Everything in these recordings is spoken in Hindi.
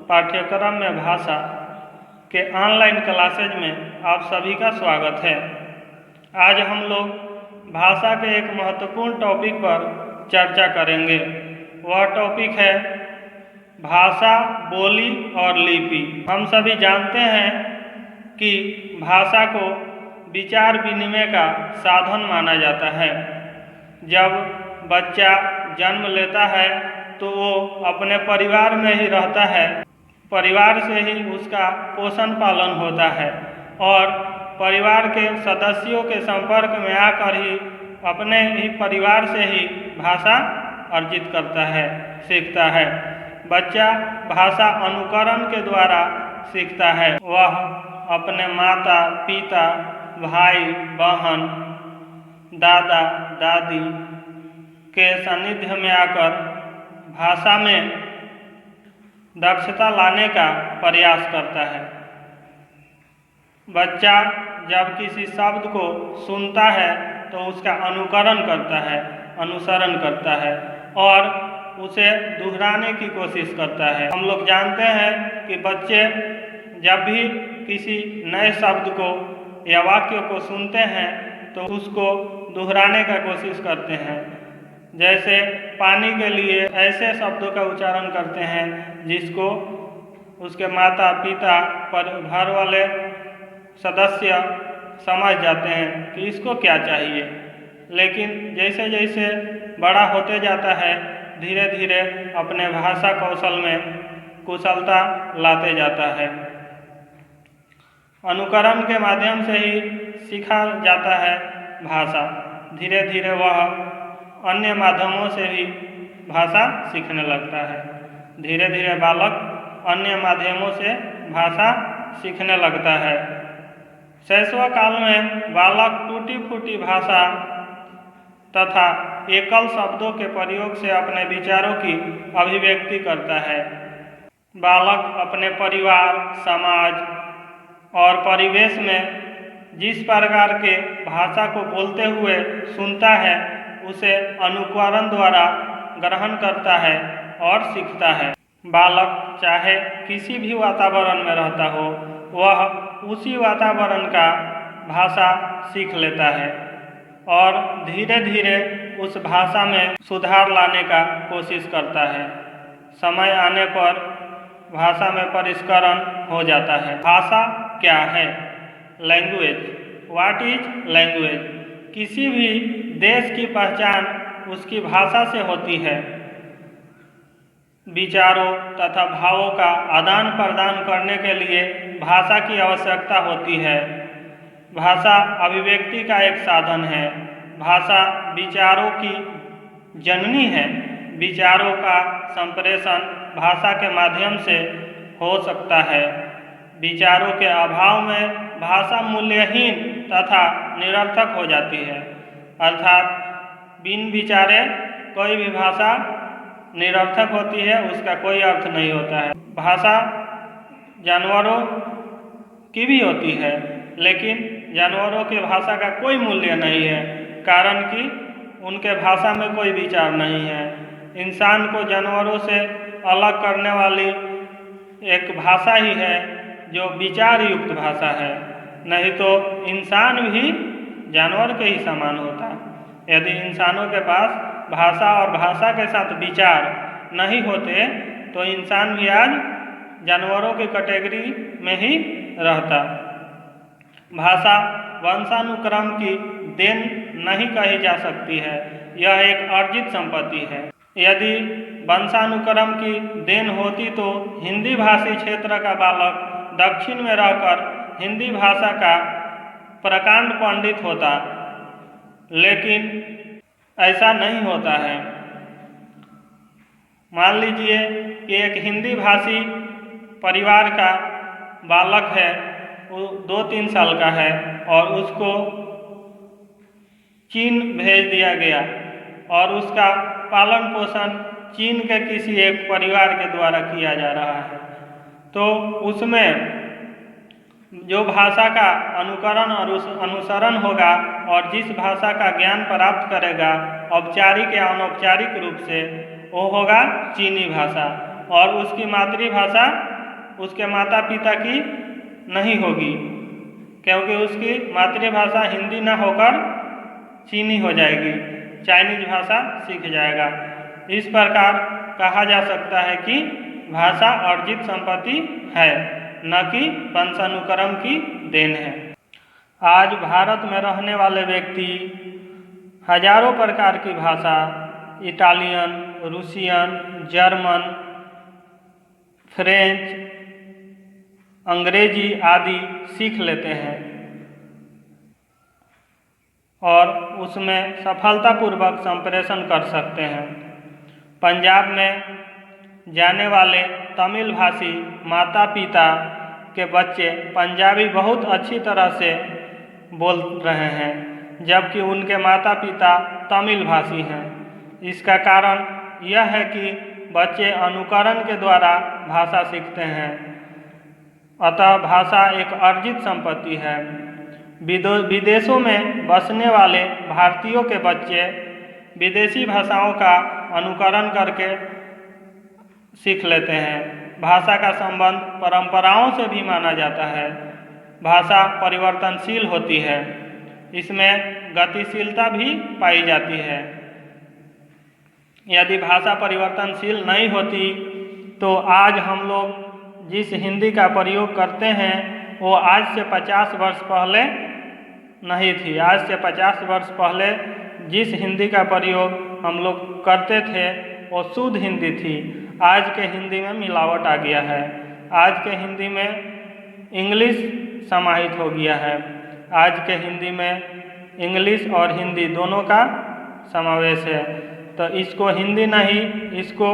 पाठ्यक्रम में भाषा के ऑनलाइन क्लासेज में आप सभी का स्वागत है। आज हम लोग भाषा के एक महत्वपूर्ण टॉपिक पर चर्चा करेंगे। वह टॉपिक है भाषा, बोली और लिपि। हम सभी जानते हैं कि भाषा को विचार विनिमय का साधन माना जाता है। जब बच्चा जन्म लेता है तो वो अपने परिवार में ही रहता है, परिवार से ही उसका पोषण पालन होता है और परिवार के सदस्यों के संपर्क में आकर ही अपने ही परिवार से ही भाषा अर्जित करता है, सीखता है। बच्चा भाषा अनुकरण के द्वारा सीखता है। वह अपने माता पिता, भाई बहन, दादा दादी के सानिध्य में आकर भाषा में दक्षता लाने का प्रयास करता है। बच्चा जब किसी शब्द को सुनता है तो उसका अनुकरण करता है, अनुसरण करता है और उसे दोहराने की कोशिश करता है। हम लोग जानते हैं कि बच्चे जब भी किसी नए शब्द को या वाक्य को सुनते हैं तो उसको दोहराने का कोशिश करते हैं। जैसे पानी के लिए ऐसे शब्दों का उच्चारण करते हैं जिसको उसके माता पिता पर घर वाले सदस्य समझ जाते हैं कि इसको क्या चाहिए। लेकिन जैसे जैसे बड़ा होते जाता है धीरे धीरे अपने भाषा कौशल में कुशलता लाते जाता है। अनुकरण के माध्यम से ही सीखा जाता है भाषा। धीरे धीरे वह अन्य माध्यमों से भी भाषा सीखने लगता है। धीरे धीरे बालक अन्य माध्यमों से भाषा सीखने लगता है। शैशव काल में बालक टूटी फूटी भाषा तथा एकल शब्दों के प्रयोग से अपने विचारों की अभिव्यक्ति करता है। बालक अपने परिवार, समाज और परिवेश में जिस प्रकार के भाषा को बोलते हुए सुनता है उसे अनुकरण द्वारा ग्रहण करता है और सीखता है। बालक चाहे किसी भी वातावरण में रहता हो, वह उसी वातावरण का भाषा सीख लेता है और धीरे धीरे उस भाषा में सुधार लाने का कोशिश करता है। समय आने पर भाषा में परिष्करण हो जाता है। भाषा क्या है? लैंग्वेज। What is language? किसी भी देश की पहचान उसकी भाषा से होती है। विचारों तथा भावों का आदान प्रदान करने के लिए भाषा की आवश्यकता होती है। भाषा अभिव्यक्ति का एक साधन है। भाषा विचारों की जननी है। विचारों का संप्रेषण भाषा के माध्यम से हो सकता है। विचारों के अभाव में भाषा मूल्यहीन तथा निरर्थक हो जाती है। अर्थात बिन विचारे कोई भी भाषा निरर्थक होती है, उसका कोई अर्थ नहीं होता है। भाषा जानवरों की भी होती है लेकिन जानवरों की भाषा का कोई मूल्य नहीं है, कारण कि उनके भाषा में कोई विचार नहीं है। इंसान को जानवरों से अलग करने वाली एक भाषा ही है जो विचार युक्त भाषा है। नहीं तो इंसान भी जानवर के ही समान होता। यदि इंसानों के पास भाषा और भाषा के साथ विचार नहीं होते तो इंसान भी आज जानवरों की कैटेगरी में ही रहता। भाषा वंशानुक्रम की देन नहीं कही जा सकती है, यह एक अर्जित संपत्ति है। यदि वंशानुक्रम की देन होती तो हिंदी भाषी क्षेत्र का बालक दक्षिण में रहकर हिंदी भाषा का प्रकांड पंडित होता, लेकिन ऐसा नहीं होता है। मान लीजिए कि एक हिंदी भाषी परिवार का बालक है, वो 2-3 साल का है और उसको चीन भेज दिया गया और उसका पालन पोषण चीन के किसी एक परिवार के द्वारा किया जा रहा है। तो उसमें जो भाषा का अनुकरण और अनुसरण होगा और जिस भाषा का ज्ञान प्राप्त करेगा औपचारिक या अनौपचारिक रूप से, वो होगा चीनी भाषा और उसकी मातृभाषा उसके माता पिता की नहीं होगी, क्योंकि उसकी मातृभाषा हिंदी ना होकर चीनी हो जाएगी, चाइनीज भाषा सीख जाएगा। इस प्रकार कहा जा सकता है कि भाषा अर्जित संपत्ति है, न कि वंशानुक्रम की देन है। आज भारत में रहने वाले व्यक्ति हजारों प्रकार की भाषा इटालियन, रूसियन, जर्मन, फ्रेंच, अंग्रेजी आदि सीख लेते हैं और उसमें सफलतापूर्वक संप्रेषण कर सकते हैं। पंजाब में जाने वाले तमिल भाषी माता पिता के बच्चे पंजाबी बहुत अच्छी तरह से बोल रहे हैं, जबकि उनके माता पिता तमिल भाषी हैं। इसका कारण यह है कि बच्चे अनुकरण के द्वारा भाषा सीखते हैं, अतः भाषा एक अर्जित संपत्ति है। विदेशों में बसने वाले भारतीयों के बच्चे विदेशी भाषाओं का अनुकरण करके सीख लेते हैं। भाषा का संबंध परंपराओं से भी माना जाता है। भाषा परिवर्तनशील होती है, इसमें गतिशीलता भी पाई जाती है। यदि भाषा परिवर्तनशील नहीं होती तो आज हम लोग जिस हिंदी का प्रयोग करते हैं वो आज से 50 वर्ष पहले नहीं थी। आज से 50 वर्ष पहले जिस हिंदी का प्रयोग हम लोग करते थे वो शुद्ध हिंदी थी। आज के हिंदी में मिलावट आ गया है। आज के हिंदी में इंग्लिश समाहित हो गया है। आज के हिंदी में इंग्लिश और हिंदी दोनों का समावेश है, तो इसको हिंदी नहीं, इसको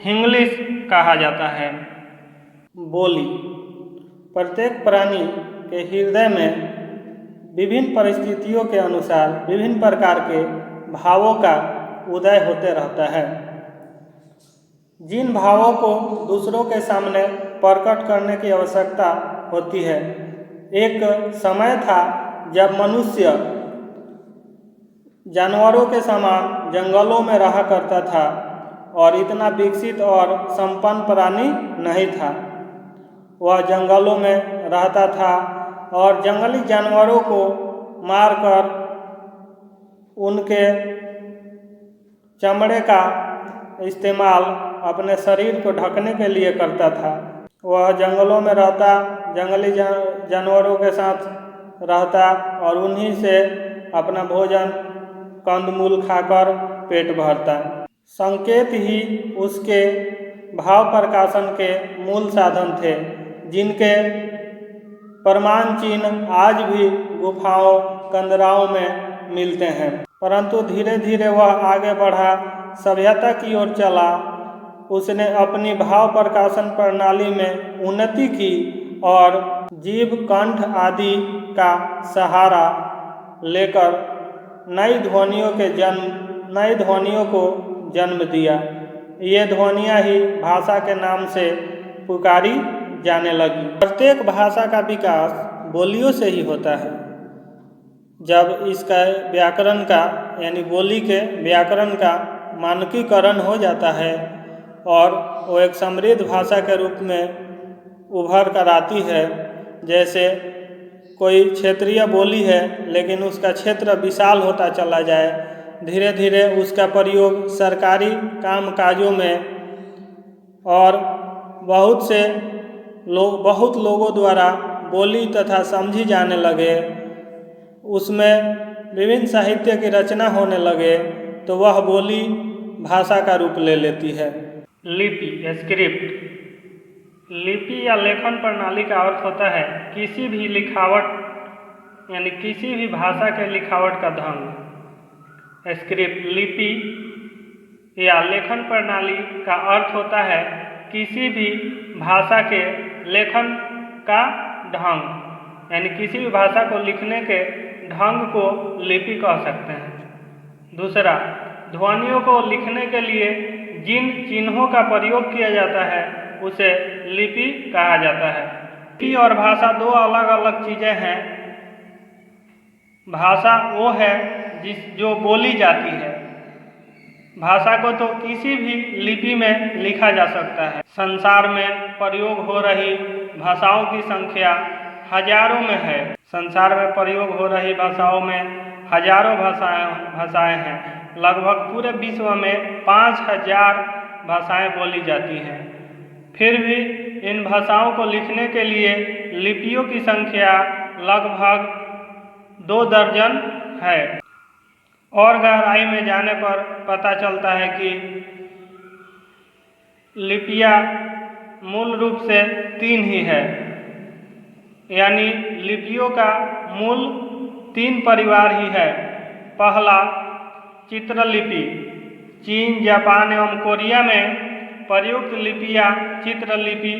हिंग्लिश कहा जाता है। बोली। प्रत्येक प्राणी के हृदय में विभिन्न परिस्थितियों के अनुसार विभिन्न प्रकार के भावों का उदय होते रहता है। जिन भावों को दूसरों के सामने प्रकट करने की आवश्यकता होती है। एक समय था जब मनुष्य जानवरों के समान जंगलों में रहा करता था और इतना विकसित और संपन्न प्राणी नहीं था। वह जंगलों में रहता था और जंगली जानवरों को मारकर उनके चमड़े का इस्तेमाल अपने शरीर को ढकने के लिए करता था। वह जंगलों में रहता, जंगली जानवरों के साथ रहता और उन्हीं से अपना भोजन कंदमूल खाकर पेट भरता। संकेत ही उसके भाव प्रकाशन के मूल साधन थे, जिनके प्रमाण चिन्ह आज भी गुफाओं कंदराओं में मिलते हैं। परंतु धीरे धीरे वह आगे बढ़ा, सभ्यता की ओर चला। उसने अपनी भाव प्रकाशन प्रणाली में उन्नति की और जीव कंठ आदि का सहारा लेकर नई ध्वनियों को जन्म दिया। ये ध्वनियाँ ही भाषा के नाम से पुकारी जाने लगी। प्रत्येक भाषा का विकास बोलियों से ही होता है। जब इसका व्याकरण का यानी बोली के व्याकरण का मानकीकरण हो जाता है और वो एक समृद्ध भाषा के रूप में उभर कर आती है। जैसे कोई क्षेत्रीय बोली है लेकिन उसका क्षेत्र विशाल होता चला जाए, धीरे धीरे उसका प्रयोग सरकारी काम काजों में और बहुत लोगों द्वारा बोली तथा समझी जाने लगे, उसमें विभिन्न साहित्य की रचना होने लगे, तो वह बोली भाषा का रूप ले लेती है। लिपि, स्क्रिप्ट। लिपि या लेखन प्रणाली का अर्थ होता है किसी भी लिखावट यानी किसी भी भाषा के लिखावट का ढंग। स्क्रिप्ट, लिपि या लेखन प्रणाली का अर्थ होता है किसी भी भाषा के लेखन का ढंग, यानी किसी भी भाषा को लिखने के ढंग को लिपि कह सकते हैं। दूसरा, ध्वनियों को लिखने के लिए जिन चिन्हों का प्रयोग किया जाता है उसे लिपि कहा जाता है। लिपि और भाषा दो अलग अलग चीज़ें हैं। भाषा वो है जो बोली जाती है, भाषा को तो किसी भी लिपि में लिखा जा सकता है। संसार में प्रयोग हो रही भाषाओं की संख्या हजारों में है। संसार में प्रयोग हो रही भाषाओं में हजारों भाषाएं हैं। लगभग पूरे विश्व में 5000 भाषाएं बोली जाती हैं। फिर भी इन भाषाओं को लिखने के लिए लिपियों की संख्या लगभग 2 दर्जन है। और गहराई में जाने पर पता चलता है कि लिपियाँ मूल रूप से 3 ही है, यानी लिपियों का मूल 3 परिवार ही है। पहला चित्रलिपि, चीन, जापान एवं कोरिया में प्रयुक्त लिपियाँ चित्रलिपि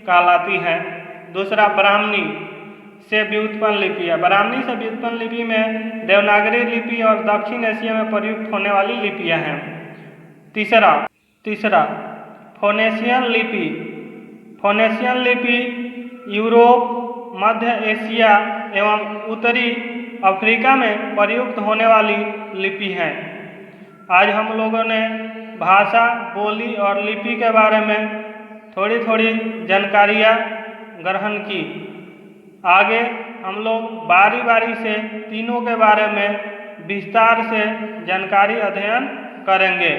कहलाती हैं। दूसरा ब्राह्मी से व्युत्पन्न लिपियाँ, ब्राह्मी से व्युत्पन्न लिपि में देवनागरी लिपि और दक्षिण एशिया में प्रयुक्त होने वाली लिपियाँ हैं। तीसरा फोनेशियन लिपि। फोनेशियन लिपि यूरोप, मध्य एशिया एवं उत्तरी अफ्रीका में प्रयुक्त होने वाली लिपि है। आज हम लोगों ने भाषा, बोली और लिपि के बारे में थोड़ी थोड़ी जानकारियाँ ग्रहण की। आगे हम लोग बारी बारी से तीनों के बारे में विस्तार से जानकारी अध्ययन करेंगे।